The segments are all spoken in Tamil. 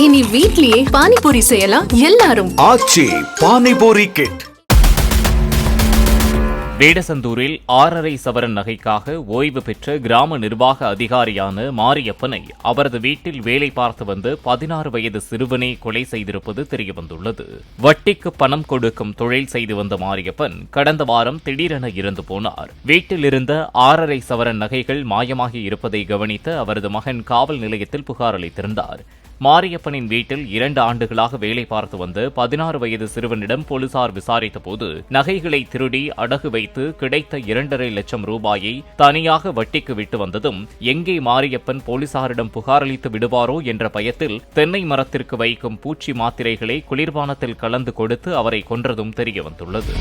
இனி வீட்லயே பானிபூரி செய்யலாம் எல்லாரும். ஆச்சி பானிபூரி கிட். வேடசந்தூரில் 6.5 சவரன் நகைக்காக ஓய்வு பெற்ற கிராம நிர்வாக அதிகாரியான மாரியப்பனை அவரது வீட்டில் வேலை பார்த்து வந்து 16 வயது சிறுவனை கொலை செய்திருப்பது தெரியவந்துள்ளது. வட்டிக்கு பணம் கொடுக்கும் தொழில் செய்து வந்த மாரியப்பன் கடந்த வாரம் திடீரென இறந்து போனார். வீட்டில் இருந்த 6.5 சவரன் நகைகள் மாயமாகி இருப்பதை கவனித்த அவரது மகன் காவல் நிலையத்தில் புகார் அளித்திருந்தார். மாரியப்பனின் வீட்டில் 2 ஆண்டுகளாக வேலை பார்த்து வந்த 16 வயது சிறுவனிடம் போலீசார் விசாரித்தபோது நகைகளை திருடி அடகு வைத்து கிடைத்த 2.5 லட்சம் ரூபாயை தனியாக வட்டிக்கு விட்டு வந்ததும் எங்கே மாரியப்பன் போலீசாரிடம் புகார் அளித்து விடுவாரோ என்ற பயத்தில் தென்னை மரத்திற்கு வைக்கும் பூச்சி மாத்திரைகளை குளிர்பானத்தில் கலந்து கொடுத்து அவரை கொன்றதும் தெரியவந்துள்ளது.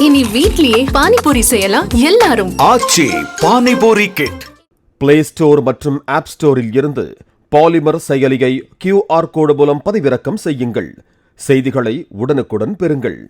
இனி வீட்லயே பானிபூரி செய்யலாம் எல்லாரும். ஆச்சி பானிபூரி கிட். பிளே ஸ்டோர் மற்றும் ஆப் ஸ்டோரில் இருந்து பாலிமர் செயலியை QR கோடு மூலம் பதிவிறக்கம் செய்யுங்கள். செய்திகளை உடனுக்குடன் பெறுங்கள்.